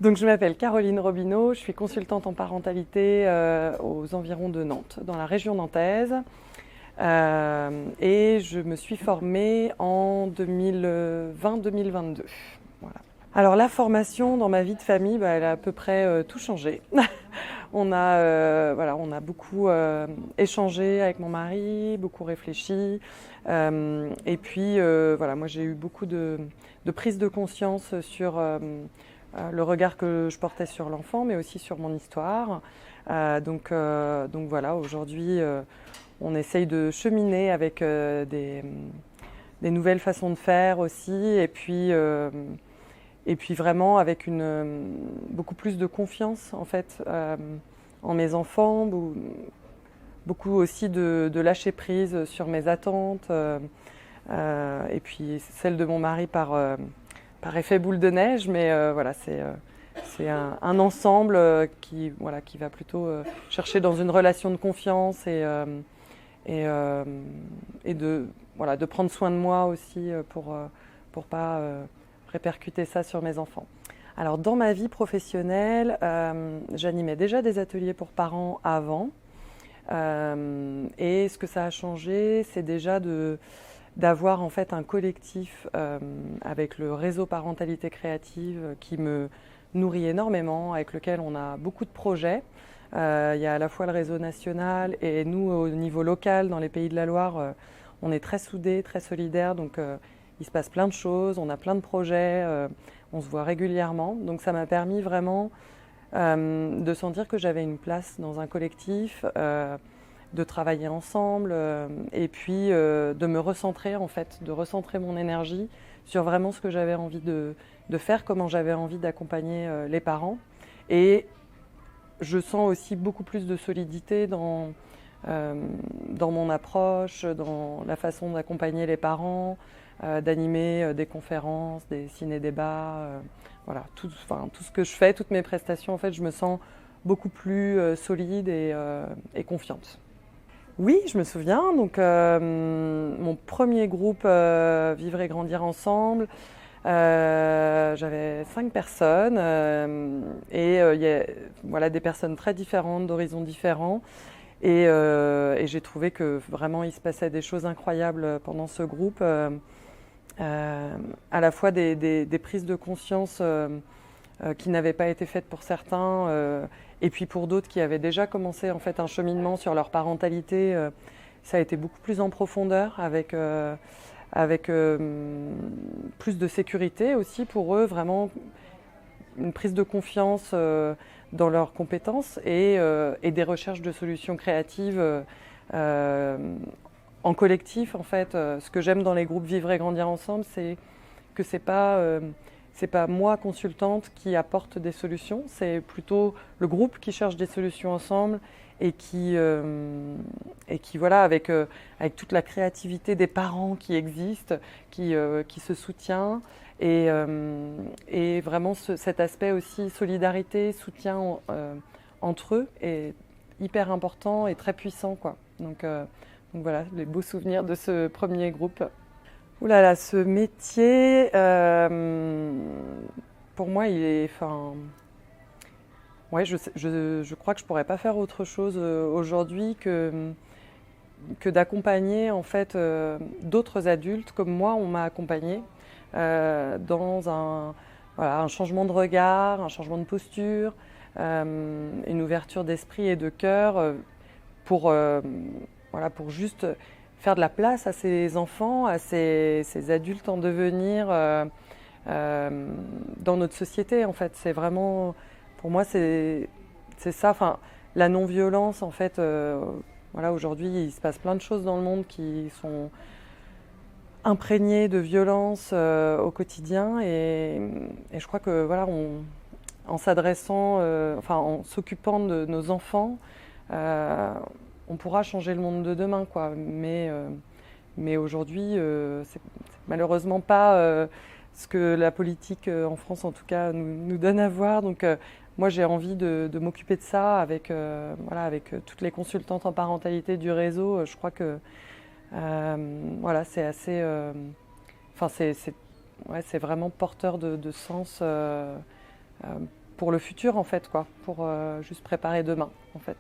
Donc je m'appelle Caroline Robineau, je suis consultante en parentalité aux environs de Nantes, dans la région nantaise. Et je me suis formée en 2020-2022. Voilà. Alors la formation dans ma vie de famille, elle a à peu près tout changé. On a beaucoup échangé avec mon mari, beaucoup réfléchi. Et puis moi j'ai eu beaucoup de prise de conscience sur le regard que je portais sur l'enfant, mais aussi sur mon histoire. Donc voilà, aujourd'hui on essaye de cheminer avec des nouvelles façons de faire aussi, et puis vraiment avec beaucoup plus de confiance en fait en mes enfants, beaucoup aussi de lâcher prise sur mes attentes, et puis celle de mon mari par effet boule de neige, mais c'est un ensemble qui va plutôt chercher dans une relation de confiance et de prendre soin de moi aussi pour pas répercuter ça sur mes enfants. Alors dans ma vie professionnelle, j'animais déjà des ateliers pour parents avant, et ce que ça a changé, c'est déjà d'avoir en fait un collectif avec le réseau parentalité créative qui me nourrit énormément, avec lequel on a beaucoup de projets. Il y a à la fois le réseau national et nous au niveau local dans les Pays de la Loire, on est très soudés, très solidaires, donc il se passe plein de choses, on a plein de projets, on se voit régulièrement. Donc ça m'a permis vraiment de sentir que j'avais une place dans un collectif, de travailler ensemble, et puis de me recentrer en fait, de recentrer mon énergie sur vraiment ce que j'avais envie de faire, comment j'avais envie d'accompagner les parents. Et je sens aussi beaucoup plus de solidité dans mon approche, dans la façon d'accompagner les parents, d'animer des conférences, des ciné-débats, voilà, tout ce que je fais, toutes mes prestations, en fait, je me sens beaucoup plus solide et confiante. Oui, je me souviens. Donc, mon premier groupe Vivre et grandir ensemble, j'avais 5 personnes et il y a des personnes très différentes, d'horizons différents. Et j'ai trouvé que vraiment il se passait des choses incroyables pendant ce groupe, à la fois des prises de conscience qui n'avaient pas été faites pour certains, et puis pour d'autres qui avaient déjà commencé en fait un cheminement sur leur parentalité. Ça a été beaucoup plus en profondeur, avec plus de sécurité aussi pour eux, vraiment une prise de confiance dans leurs compétences et des recherches de solutions créatives en collectif en fait. Ce que j'aime dans les groupes Vivre et grandir ensemble, c'est que c'est pas moi consultante qui apporte des solutions, c'est plutôt le groupe qui cherche des solutions ensemble et qui voilà, avec toute la créativité des parents qui existent, qui se soutient, et vraiment cet aspect aussi solidarité, soutien entre eux est hyper important et très puissant, quoi. Donc voilà, les beaux souvenirs de ce premier groupe. Ouh là là, ce métier, pour moi, il est, ouais, je crois que je pourrais pas faire autre chose aujourd'hui que d'accompagner en fait d'autres adultes comme moi, on m'a accompagnée dans un changement de regard, un changement de posture, une ouverture d'esprit et de cœur pour juste faire de la place à ces enfants, à ces adultes en devenir dans notre société. En fait, c'est vraiment, pour moi, c'est ça. Enfin, la non-violence, en fait. Aujourd'hui, il se passe plein de choses dans le monde qui sont imprégnées de violence au quotidien, et je crois que voilà, en s'adressant, en s'occupant de nos enfants, on pourra changer le monde de demain, quoi. Mais aujourd'hui, c'est malheureusement pas ce que la politique en France, en tout cas, nous donne à voir. Donc, moi, j'ai envie de m'occuper de ça avec toutes les consultantes en parentalité du réseau. Je crois que c'est assez, c'est vraiment porteur de sens pour le futur en fait, quoi, pour juste préparer demain en fait.